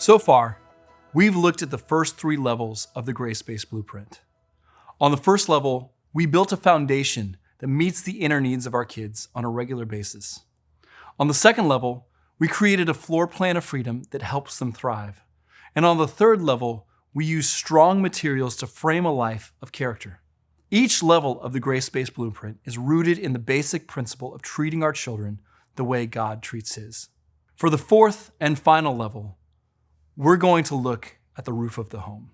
So far, we've looked at the first 3 levels of the Grace-Based Blueprint. On the first level, we built a foundation that meets the inner needs of our kids on a regular basis. On the second level, we created a floor plan of freedom that helps them thrive. And on the third level, we use strong materials to frame a life of character. Each level of the Grace-Based Blueprint is rooted in the basic principle of treating our children the way God treats His. For the fourth and final level, we're going to look at the roof of the home.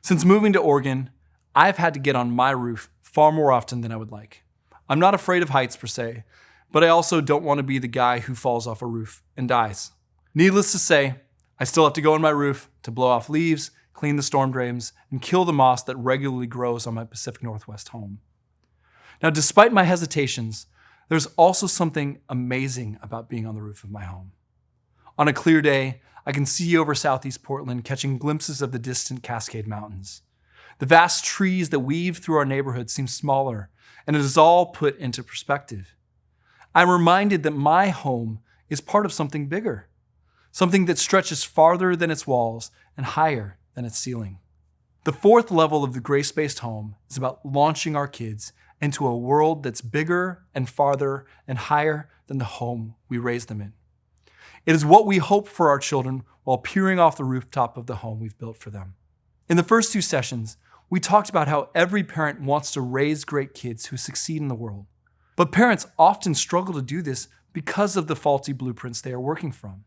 Since moving to Oregon, I've had to get on my roof far more often than I would like. I'm not afraid of heights per se, but I also don't want to be the guy who falls off a roof and dies. Needless to say, I still have to go on my roof to blow off leaves, clean the storm drains, and kill the moss that regularly grows on my Pacific Northwest home. Now, despite my hesitations, there's also something amazing about being on the roof of my home. On a clear day, I can see over southeast Portland, catching glimpses of the distant Cascade Mountains. The vast trees that weave through our neighborhood seem smaller, and it is all put into perspective. I'm reminded that my home is part of something bigger, something that stretches farther than its walls and higher than its ceiling. The fourth level of the Grace-Based Home is about launching our kids into a world that's bigger and farther and higher than the home we raised them in. It is what we hope for our children while peering off the rooftop of the home we've built for them. In the first 2 sessions, we talked about how every parent wants to raise great kids who succeed in the world. But parents often struggle to do this because of the faulty blueprints they are working from.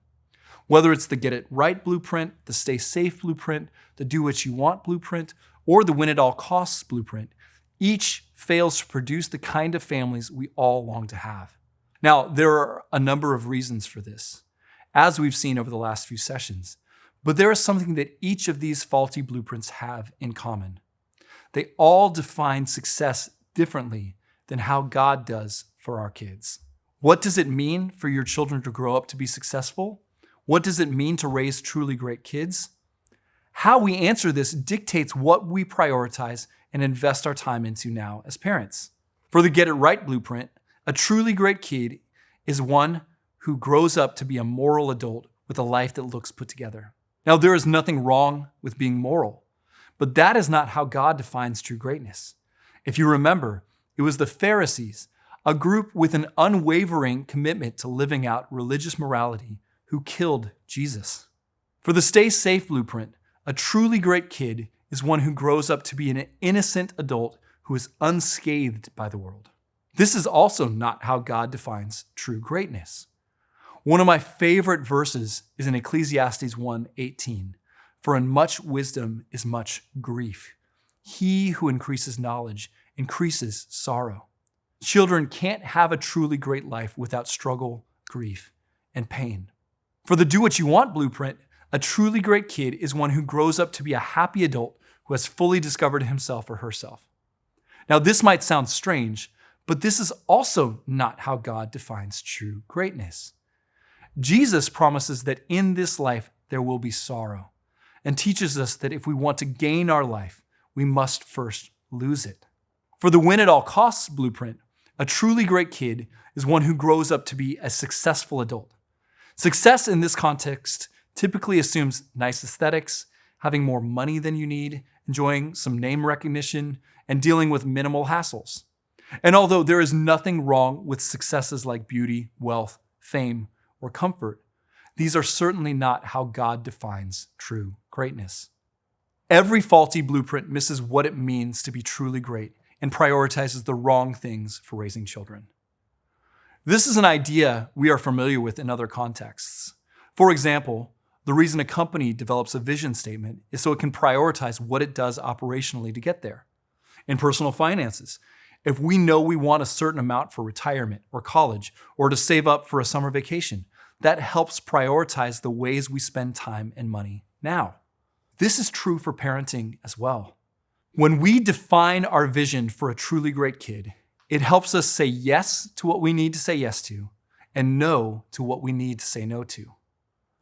Whether it's the Get It Right blueprint, the Stay Safe blueprint, the Do What You Want blueprint, or the Win at All Costs blueprint, each fails to produce the kind of families we all long to have. Now, there are a number of reasons for this, as we've seen over the last few sessions, but there is something that each of these faulty blueprints have in common. They all define success differently than how God does for our kids. What does it mean for your children to grow up to be successful? What does it mean to raise truly great kids? How we answer this dictates what we prioritize and invest our time into now as parents. For the Get It Right blueprint, a truly great kid is one who grows up to be a moral adult with a life that looks put together. Now, there is nothing wrong with being moral, but that is not how God defines true greatness. If you remember, it was the Pharisees, a group with an unwavering commitment to living out religious morality, who killed Jesus. For the Stay Safe blueprint, a truly great kid is one who grows up to be an innocent adult who is unscathed by the world. This is also not how God defines true greatness. One of my favorite verses is in Ecclesiastes 1:18. For in much wisdom is much grief. He who increases knowledge increases sorrow. Children can't have a truly great life without struggle, grief, and pain. For the Do What You Want blueprint, a truly great kid is one who grows up to be a happy adult who has fully discovered himself or herself. Now, this might sound strange, but this is also not how God defines true greatness. Jesus promises that in this life there will be sorrow, and teaches us that if we want to gain our life, we must first lose it. For the Win at All Costs blueprint, a truly great kid is one who grows up to be a successful adult. Success in this context typically assumes nice aesthetics, having more money than you need, enjoying some name recognition, and dealing with minimal hassles. And although there is nothing wrong with successes like beauty, wealth, fame, or comfort, these are certainly not how God defines true greatness. Every faulty blueprint misses what it means to be truly great and prioritizes the wrong things for raising children. This is an idea we are familiar with in other contexts. For example, the reason a company develops a vision statement is so it can prioritize what it does operationally to get there. In personal finances, if we know we want a certain amount for retirement or college or to save up for a summer vacation, that helps prioritize the ways we spend time and money now. This is true for parenting as well. When we define our vision for a truly great kid, it helps us say yes to what we need to say yes to and no to what we need to say no to.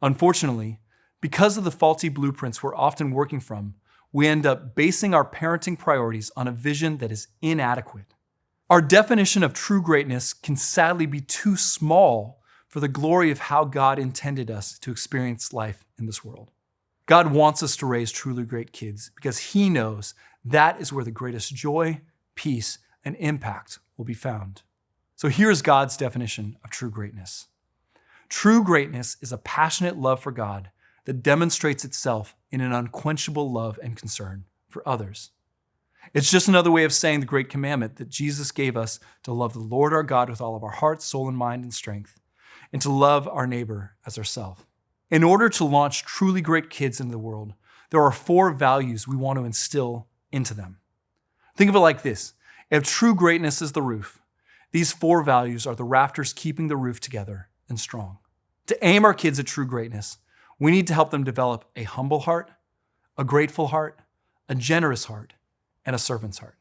Unfortunately, because of the faulty blueprints we're often working from, we end up basing our parenting priorities on a vision that is inadequate. Our definition of true greatness can sadly be too small for the glory of how God intended us to experience life in this world. God wants us to raise truly great kids because He knows that is where the greatest joy, peace, and impact will be found. So here's God's definition of true greatness. True greatness is a passionate love for God that demonstrates itself in an unquenchable love and concern for others. It's just another way of saying the great commandment that Jesus gave us to love the Lord our God with all of our heart, soul, and mind and strength, and to love our neighbor as ourselves. In order to launch truly great kids into the world, there are 4 values we want to instill into them. Think of it like this. If true greatness is the roof, these 4 values are the rafters keeping the roof together and strong. To aim our kids at true greatness, we need to help them develop a humble heart, a grateful heart, a generous heart, and a servant's heart.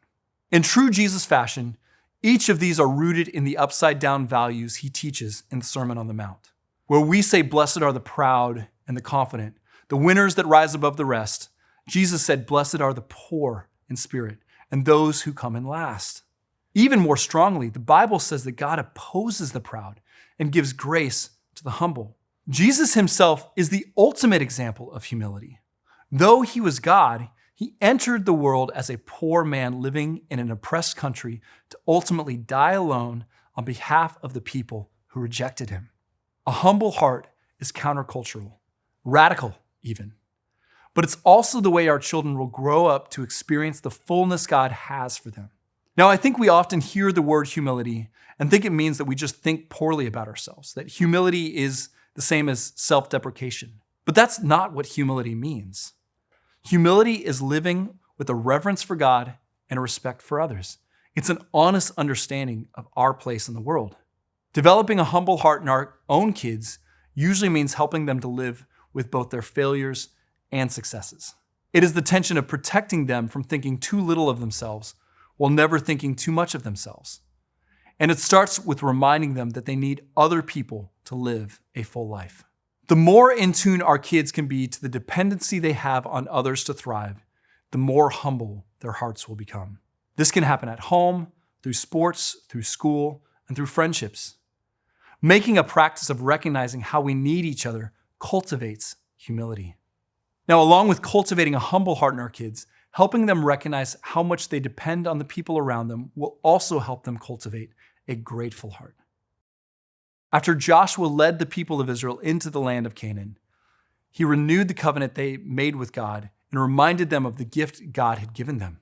In true Jesus fashion, each of these are rooted in the upside-down values He teaches in the Sermon on the Mount, where we say, "Blessed are the proud and the confident, the winners that rise above the rest." Jesus said, "Blessed are the poor in spirit and those who come in last." Even more strongly, the Bible says that God opposes the proud and gives grace to the humble. Jesus Himself is the ultimate example of humility. Though He was God, He entered the world as a poor man living in an oppressed country to ultimately die alone on behalf of the people who rejected Him. A humble heart is countercultural, radical even. But it's also the way our children will grow up to experience the fullness God has for them. Now, I think we often hear the word humility and think it means that we just think poorly about ourselves, that humility is the same as self-deprecation. But that's not what humility means. Humility is living with a reverence for God and a respect for others. It's an honest understanding of our place in the world. Developing a humble heart in our own kids usually means helping them to live with both their failures and successes. It is the tension of protecting them from thinking too little of themselves while never thinking too much of themselves. And it starts with reminding them that they need other people to live a full life. The more in tune our kids can be to the dependency they have on others to thrive, the more humble their hearts will become. This can happen at home, through sports, through school, and through friendships. Making a practice of recognizing how we need each other cultivates humility. Now, along with cultivating a humble heart in our kids, helping them recognize how much they depend on the people around them will also help them cultivate a grateful heart. After Joshua led the people of Israel into the land of Canaan, he renewed the covenant they made with God and reminded them of the gift God had given them.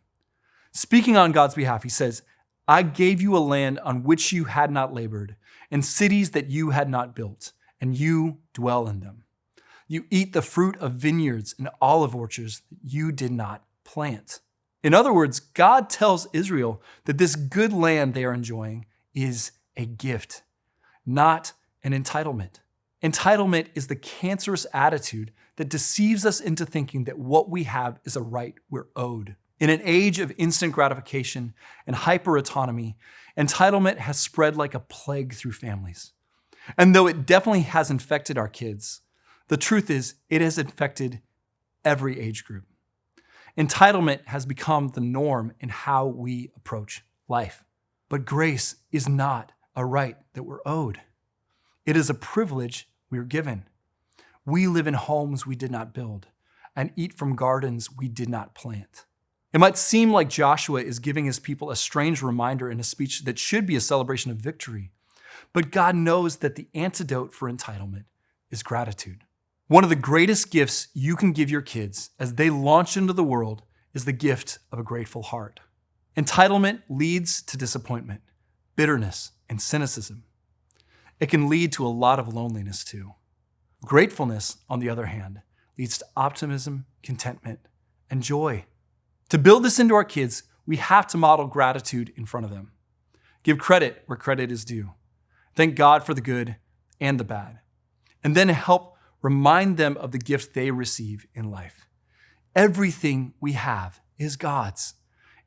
Speaking on God's behalf, he says, "I gave you a land on which you had not labored, and cities that you had not built, and you dwell in them. You eat the fruit of vineyards and olive orchards that you did not plant." In other words, God tells Israel that this good land they are enjoying is a gift, not an entitlement. Entitlement is the cancerous attitude that deceives us into thinking that what we have is a right we're owed. In an age of instant gratification and hyper-autonomy, entitlement has spread like a plague through families. And though it definitely has infected our kids, the truth is it has infected every age group. Entitlement has become the norm in how we approach life. But grace is not a right that we're owed. It is a privilege we are given. We live in homes we did not build and eat from gardens we did not plant. It might seem like Joshua is giving his people a strange reminder in a speech that should be a celebration of victory, but God knows that the antidote for entitlement is gratitude. One of the greatest gifts you can give your kids as they launch into the world is the gift of a grateful heart. Entitlement leads to disappointment, bitterness, and cynicism. It can lead to a lot of loneliness too. Gratefulness, on the other hand, leads to optimism, contentment, and joy. To build this into our kids, we have to model gratitude in front of them. Give credit where credit is due. Thank God for the good and the bad. And then help remind them of the gift they receive in life. Everything we have is God's,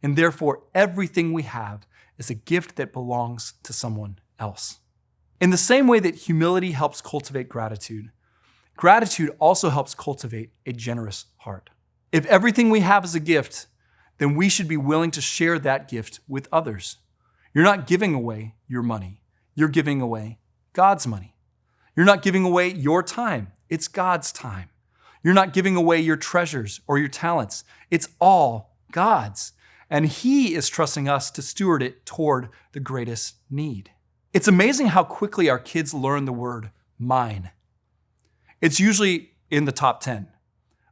and therefore everything we have is a gift that belongs to someone else. In the same way that humility helps cultivate gratitude, gratitude also helps cultivate a generous heart. If everything we have is a gift, then we should be willing to share that gift with others. You're not giving away your money. You're giving away God's money. You're not giving away your time. It's God's time. You're not giving away your treasures or your talents. It's all God's. And He is trusting us to steward it toward the greatest need. It's amazing how quickly our kids learn the word mine. It's usually in the top 10.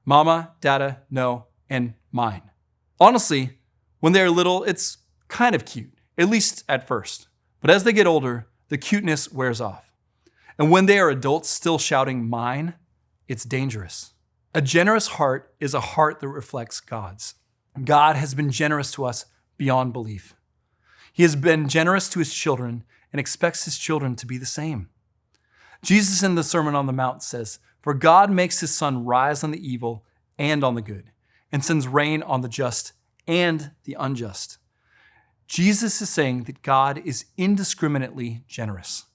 Mama, dada, no, and mine. Honestly, when they're little, it's kind of cute, at least at first. But as they get older, the cuteness wears off. And when they are adults still shouting mine, it's dangerous. A generous heart is a heart that reflects God's. God has been generous to us beyond belief. He has been generous to His children and expects His children to be the same. Jesus in the Sermon on the Mount says, "For God makes His sun rise on the evil and on the good, and sends rain on the just and the unjust." Jesus is saying that God is indiscriminately generous,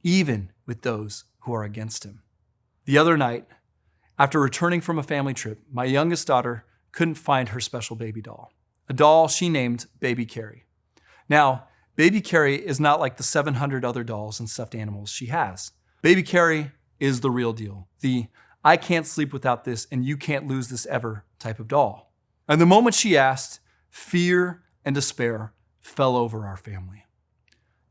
even with those who are against Him. The other night, after returning from a family trip, my youngest daughter couldn't find her special baby doll, a doll she named Baby Carrie. Now, Baby Carrie is not like the 700 other dolls and stuffed animals she has. Baby Carrie is the real deal, the "I can't sleep without this and you can't lose this ever" type of doll. And the moment she asked, fear and despair fell over our family.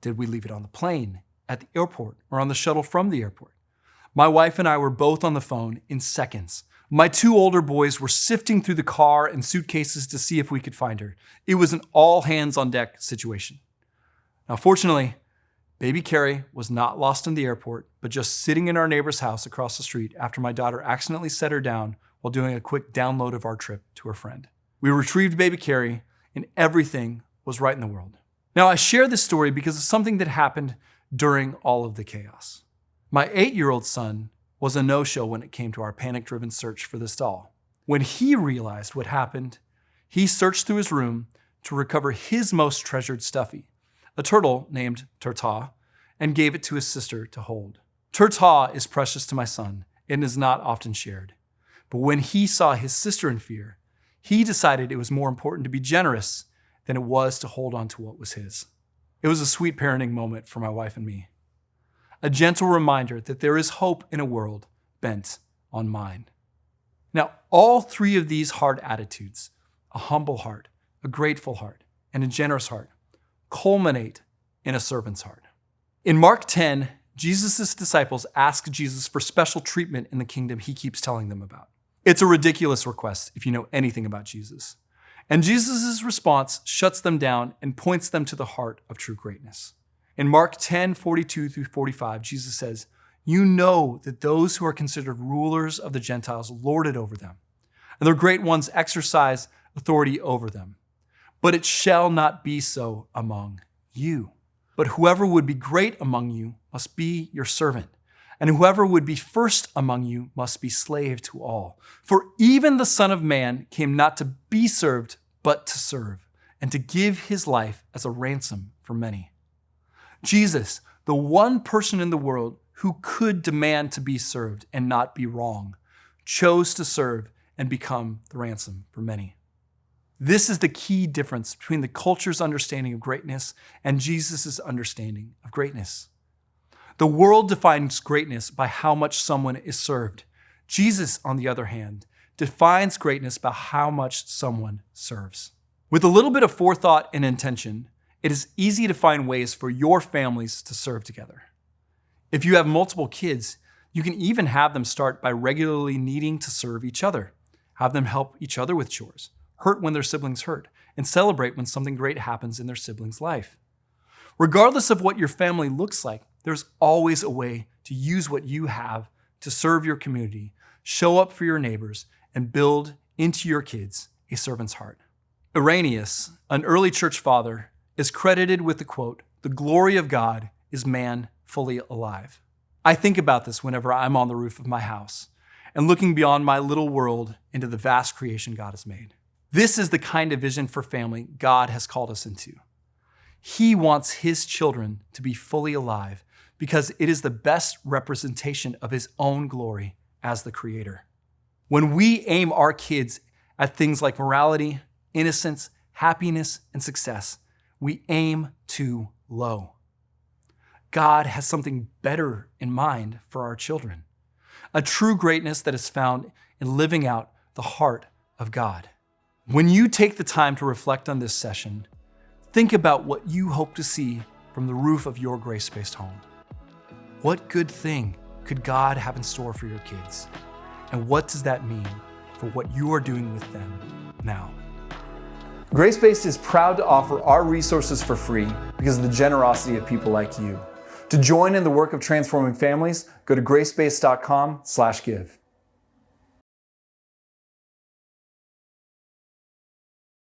Did we leave it on the plane, at the airport, or on the shuttle from the airport? My wife and I were both on the phone in seconds. My two older boys were sifting through the car and suitcases to see if we could find her. It was an all-hands-on-deck situation. Now, fortunately, Baby Carrie was not lost in the airport, but just sitting in our neighbor's house across the street after my daughter accidentally set her down while doing a quick download of our trip to her friend. We retrieved Baby Carrie, and everything was right in the world. Now, I share this story because of something that happened during all of the chaos. My 8-year-old son was a no-show when it came to our panic-driven search for this doll. When he realized what happened, he searched through his room to recover his most treasured stuffy, a turtle named Turta, and gave it to his sister to hold. Turta is precious to my son and is not often shared. But when he saw his sister in fear, he decided it was more important to be generous than it was to hold on to what was his. It was a sweet parenting moment for my wife and me. A gentle reminder that there is hope in a world bent on mine. Now, all three of these hard attitudes, a humble heart, a grateful heart, and a generous heart, culminate in a servant's heart. In Mark 10, Jesus' disciples ask Jesus for special treatment in the kingdom He keeps telling them about. It's a ridiculous request if you know anything about Jesus. And Jesus' response shuts them down and points them to the heart of true greatness. In Mark 10:42-45, Jesus says, "You know that those who are considered rulers of the Gentiles lord it over them, and their great ones exercise authority over them. But it shall not be so among you. But whoever would be great among you must be your servant, and whoever would be first among you must be slave to all. For even the Son of Man came not to be served, but to serve, and to give His life as a ransom for many." Jesus, the one person in the world who could demand to be served and not be wrong, chose to serve and become the ransom for many. This is the key difference between the culture's understanding of greatness and Jesus' understanding of greatness. The world defines greatness by how much someone is served. Jesus, on the other hand, defines greatness by how much someone serves. With a little bit of forethought and intention, it is easy to find ways for your families to serve together. If you have multiple kids, you can even have them start by regularly needing to serve each other. Have them help each other with chores, hurt when their siblings hurt, and celebrate when something great happens in their sibling's life. Regardless of what your family looks like, there's always a way to use what you have to serve your community, show up for your neighbors, and build into your kids a servant's heart. Irenaeus, an early church father, is credited with the quote, "The glory of God is man fully alive." I think about this whenever I'm on the roof of my house and looking beyond my little world into the vast creation God has made. This is the kind of vision for family God has called us into. He wants His children to be fully alive because it is the best representation of His own glory as the Creator. When we aim our kids at things like morality, innocence, happiness, and success, we aim too low. God has something better in mind for our children. A true greatness that is found in living out the heart of God. When you take the time to reflect on this session, think about what you hope to see from the roof of your grace-based home. What good thing could God have in store for your kids? And what does that mean for what you are doing with them now? GraceBased is proud to offer our resources for free because of the generosity of people like you. To join in the work of transforming families, go to gracebased.com/give.